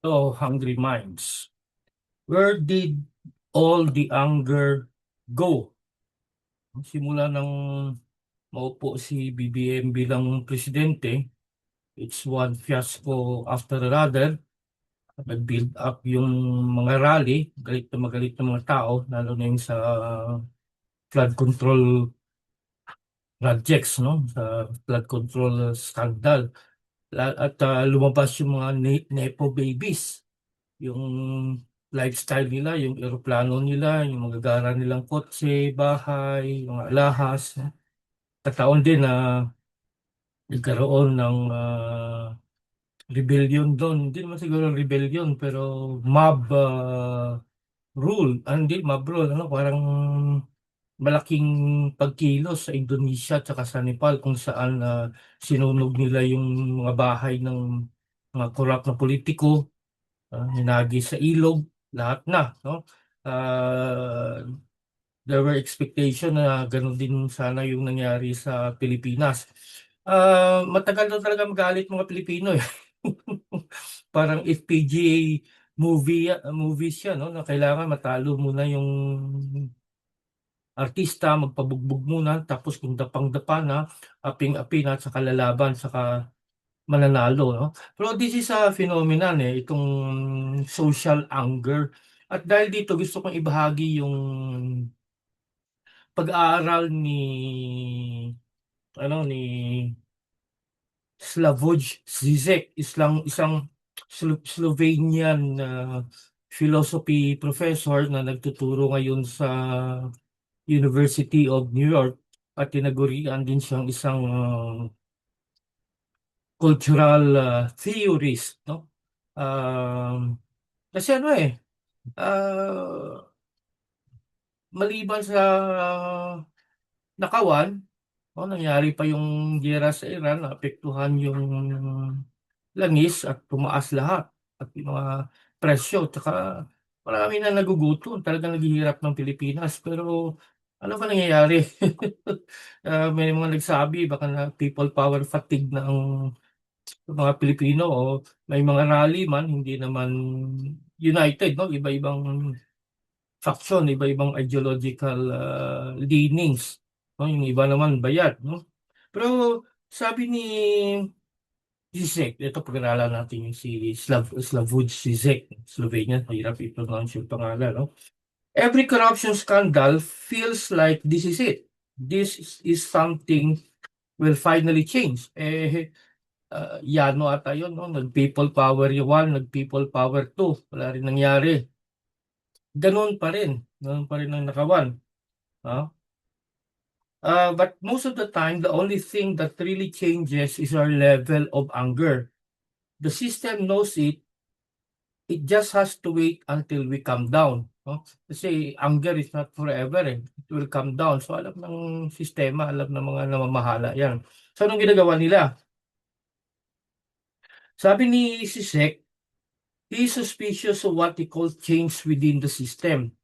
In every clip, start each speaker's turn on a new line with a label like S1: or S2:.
S1: Oh, hungry minds. Where did all the anger go? Simula nang maupo si BBM bilang presidente, it's one fiasco after another. Nag-build up yung mga rally, galit na mga tao, lalo na yung sa flood control projects, no? Sa flood control scandal. At lumabas yung mga nepo babies, yung lifestyle nila, yung eroplano nila, yung magagara nilang kotse, bahay, mga alahas. Kataon din na nagkaroon ng rebellion doon. Hindi naman siguro rebellion, pero mob rule. Hindi, mob rule. Ano, parang malaking pagkilos sa Indonesia at saka sa Nepal kung saan sinunog nila yung mga bahay ng mga korap na politiko, hinagi sa ilog, lahat na, no? Ah, there were expectation na gano'n din sana yung nangyari sa Pilipinas. Matagal na talaga magalit mga Pilipino eh. Parang FPGA movies yan, no? Na kailangan matalo muna yung artista, magpabugbog muna, tapos kung dapang-dapa na, aping-api na, saka lalaban, saka mananalo, no? Pero this is a phenomenon eh, itong social anger. At dahil dito, gusto kong ibahagi yung pag-aaral ni Slavoj Zizek, isang Slovenian philosophy professor na nagtuturo ngayon sa University of New York at tinagurian din siyang isang cultural theorist, no? Kasi ano eh, ah, maliban sa nakawan, nangyari pa yung giyera sa Iran, naapektuhan yung langis at tumaas lahat at yung mga presyo. Tsaka marami na nagugutom, talagang naghihirap ng Pilipinas. Pero ano ba nangyayari? May mga nagsabi, baka na people power fatigue na ang mga Pilipino o may mga rally man, hindi naman united, no? Iba-ibang faction, iba-ibang ideological leanings. No? Yung iba naman bayad, no? Pero sabi ni Zizek, ito pag-aralan natin yung si Slavoj Zizek, Slovenian, mahirap i-pronounce yung pangalan, no? Every corruption scandal feels like this is it. This is something will finally change. Yano ata yun, no? Nag-people power 1, nag-people power 2, wala rin nangyari. Ganun pa rin ang nakawan. No? But most of the time, the only thing that really changes is our level of anger. The system knows it. It just has to wait until we calm down. No? Kasi anger is not forever. Eh. It will calm down. So alam ng sistema, alam ng mga namamahala yan. So anong ginagawa nila? Sabi ni Sisek, he is suspicious of what he calls change within the system.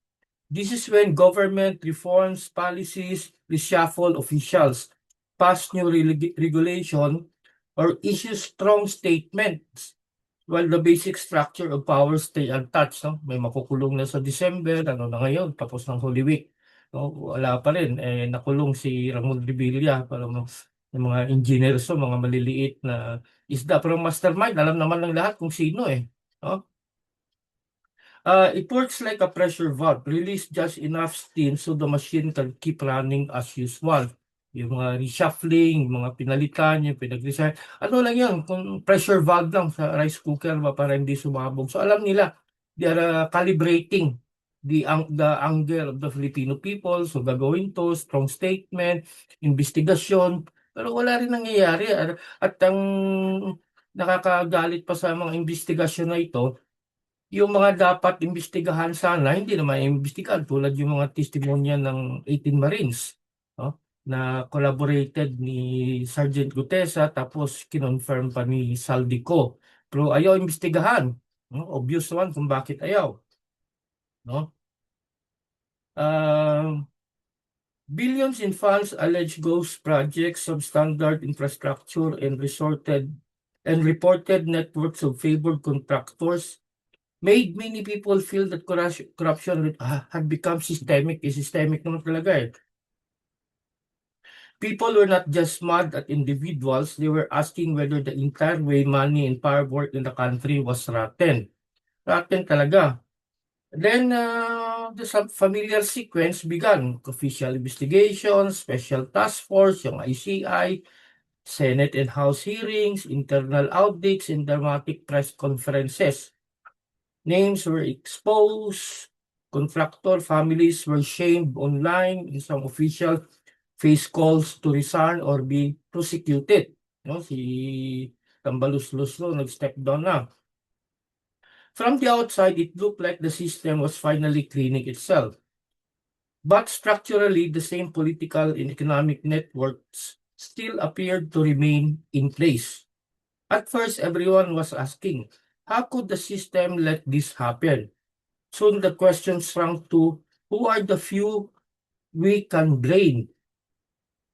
S1: This is when government reforms policies, reshuffle officials, pass new regulation, or issue strong statements while the basic structure of power stay untouched. No? May makukulong na sa December, ano na ngayon, tapos ng Holy Week. No? Wala pa rin. Nakulong si Ramon Revilla, parang yung mga engineers, so, mga maliliit na isda. Pero mastermind, alam naman ng lahat kung sino eh. No? It works like a pressure valve. Release just enough steam so the machine can keep running as usual. Yung mga reshuffling, yung mga pinalitan, yung pinag-resign. Ano lang yun, kung pressure valve lang sa rice cooker ba para hindi sumabog. So alam nila, they are calibrating the anger of the Filipino people. So gagawin to, strong statement, investigasyon. Pero wala rin nangyayari. At ang nakakagalit pa sa mga investigasyon na ito, yung mga dapat imbestigahan sana, hindi naman imbestigahan tulad yung mga testimonya ng 18 Marines, no? Na collaborated ni Sergeant Gutesa tapos kinonfirm pa ni Saldico. Pero ayaw imbestigahan. No? Obvious one kung bakit ayaw. No? Uh, Billions in funds alleged ghost projects, substandard infrastructure, and reported networks of favored contractors. made many people feel that corruption had become systemic. Systemic naman talaga eh. People were not just mad at individuals, they were asking whether the entire way money and power worked in the country was rotten. Rotten talaga. Then, the familiar sequence began. Official investigation, special task force, yung ICI, Senate and House hearings, internal audits, and dramatic press conferences. Names were exposed, contractor families were shamed online, in some official face calls to resign or be prosecuted. No, si Tambalus-Luslo nag-step down na. From the outside, it looked like the system was finally cleaning itself. But structurally, the same political and economic networks still appeared to remain in place. At first, everyone was asking, how could the system let this happen? Soon the question shrunk to, who are the few we can blame?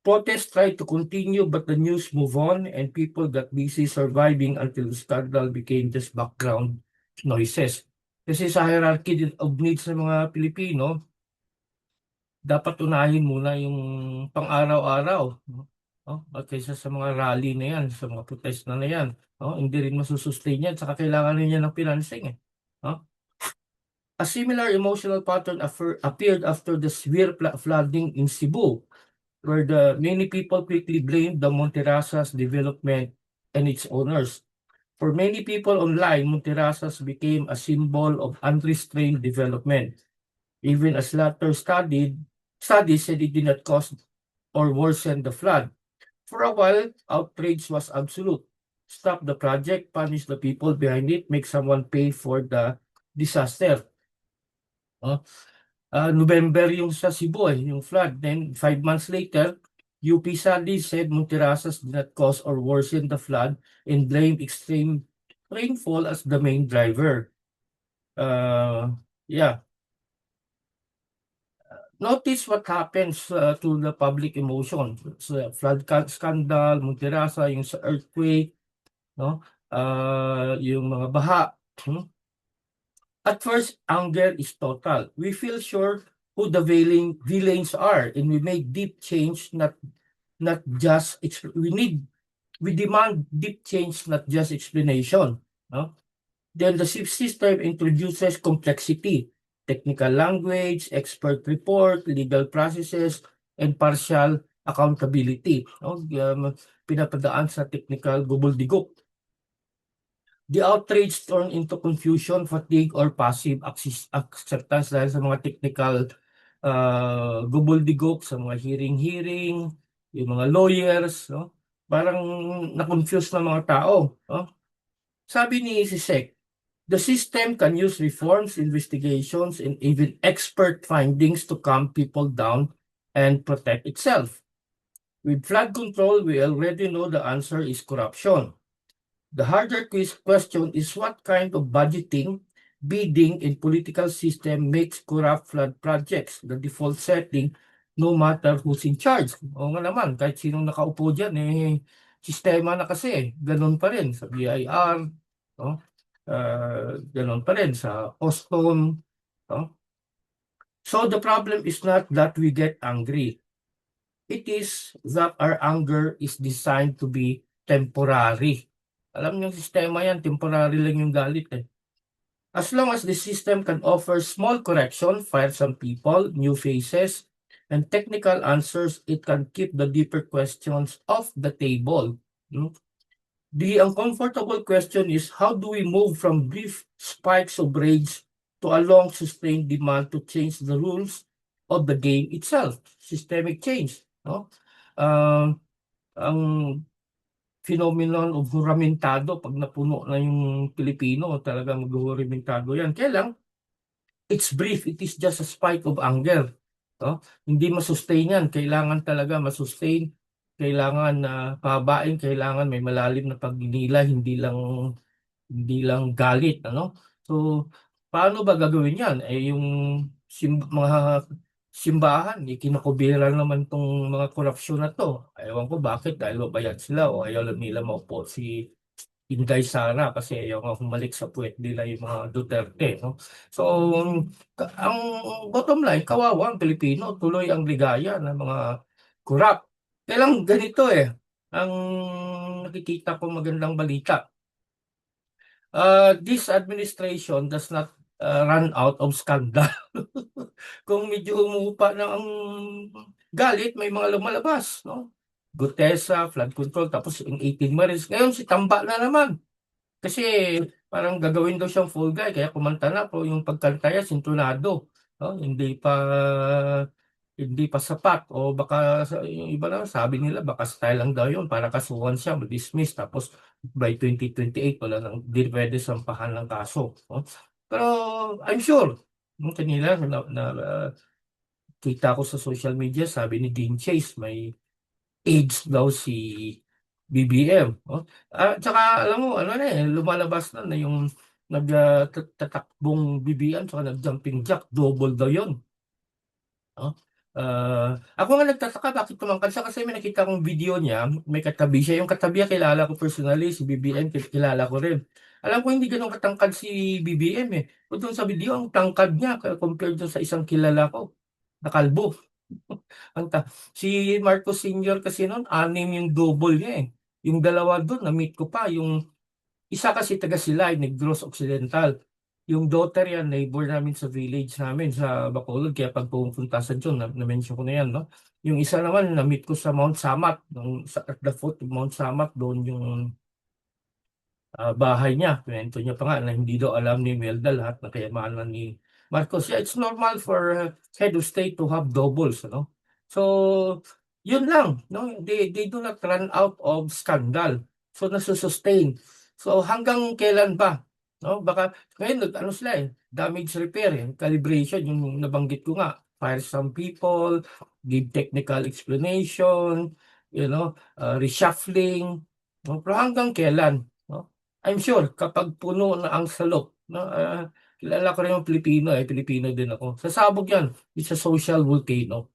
S1: Protests tried to continue, but the news moved on and people got busy surviving until the scandal became just background noises. Kasi sa hierarchy of needs ng mga Pilipino, dapat unahin muna yung pang-araw-araw, no? Oh, at kaysa sa mga rally na yan, sa mga protest na yan, oh, hindi rin masusustain yan, saka kailangan rin yan ng financing eh. Oh. A similar emotional pattern appeared after the severe flooding in Cebu, where many people quickly blamed the Monterrasa's development and its owners. For many people online, Monterrasas became a symbol of unrestrained development. Even as later studies said it did not cause or worsen the flood. For a while, outrage was absolute. Stop the project, punish the people behind it, make someone pay for the disaster. November yung sa Cebu yung flood. Then 5 months later, UP Sadi said Monterrasas did not cause or worsen the flood and blamed extreme rainfall as the main driver. Yeah. Notice what happens to the public emotion. So, flood scandal, Monterrasa, yung sa earthquake, no? Yung mga baha. At first, anger is total. We feel sure who the villains are, and we make deep change, not just we demand deep change, not just explanation. No? Then the system introduces complexity, technical language, expert report, legal processes, and partial accountability. No? Pinapadaan sa technical gubol-digok. The outrage turned into confusion, fatigue, or passive acceptance dahil sa mga technical gubol-digok, sa mga hearing, yung mga lawyers, no? Parang na-confuse na mga tao. No? Sabi ni Sisek, the system can use reforms, investigations, and even expert findings to calm people down and protect itself. With flood control, we already know the answer is corruption. The harder question is what kind of budgeting, bidding, and political system makes corrupt flood projects the default setting no matter who's in charge. O nga naman, kahit sinong nakaupo dyan, sistema na kasi, ganun pa rin sa BIR, no? Ganun pa rin sa Ostom. No? So the problem is not that we get angry. It is that our anger is designed to be temporary. Alam niyo, sistema yan, temporary lang yung galit eh. As long as the system can offer small correction, fire some people, new faces, and technical answers, it can keep the deeper questions off the table. The uncomfortable question is, how do we move from brief spikes of rage to a long sustained demand to change the rules of the game itself? Systemic change. No? Ang phenomenon of huramentado, pag napuno na yung Pilipino, talagang mag-huramentado yan. Kaya lang, it's brief, it is just a spike of anger. No? Hindi masustain yan. Kailangan talaga masustain. Kailangan na pahabain, kailangan may malalim na pagninila, hindi lang galit. Ano? So, paano ba gagawin yan? Yung mga simbahan, kinakubira naman tong mga korupsyon na to. Ewan ko bakit, dahil mabayad sila o ayaw nila maupo si Inday Sara kasi ayaw nga humalik sa puwet nila yung mga Duterte, no? So, ang bottom line, kawawa ang Pilipino, tuloy ang ligaya ng mga kurap. Kailang ganito ang nakikita ko magandang balita. This administration does not run out of scandal. Kung medyo humupa na ang galit, may mga lumalabas, no? Gutesa, flood control, tapos yung 18 Marines. Ngayon, si Tamba na naman. Kasi parang gagawin daw siyang fall guy, kaya kumanta na po yung pagkanta niya, sintonado. No? Hindi pa sapat o baka yung iba na sabi nila baka style lang daw yun para kasuhan siya dismiss tapos by 2028 wala nang di pwede sampahan ng kaso, no? Pero I'm sure nung kanila kita ko sa social media sabi ni Dean Chase may AIDS daw si BBM, no? Tsaka alam mo ano na lumalabas na yung tatakbong BBM tsaka nag-jumping jack double daw yun. Oh, ako nga nagtataka bakit tumangkad siya kasi may nakita kong video niya, may katabi siya. Yung katabi niya kilala ko personally, si BBM kilala ko rin. Alam ko hindi gano'n katangkad si BBM eh. Kung doon sa video, ang tangkad niya compared doon sa isang kilala ko, na kalbo. Si Marcos Senior kasi noon, 6 yung double niya eh. Yung dalawa doon, na-meet ko pa, yung isa kasi taga Silay, Negros Occidental. Yung daughter yan, neighbor namin sa village namin sa Bacolod. Kaya pag pumunta sa dyan, na-mention ko na yan, no? Yung isa naman, na-meet ko sa Mount Samat. At the foot of Mount Samat, doon yung bahay niya. Kwento niya pa nga na hindi daw alam ni Imelda lahat ng kayamanan ni Marcos. Yeah, it's normal for head of state to have doubles, ano? So, yun lang, no? They do not run out of scandal. So, nasusustain. So, hanggang kailan ba? No? Baka, ngayon, ano sila damage repair, calibration, yung nabanggit ko nga. Fire some people, give technical explanation, reshuffling. No? Pero hanggang kailan? No? I'm sure kapag puno na ang salok, no, kilala ko rin yung Pilipino Pilipino din ako. Sasabog yan. It's a social volcano.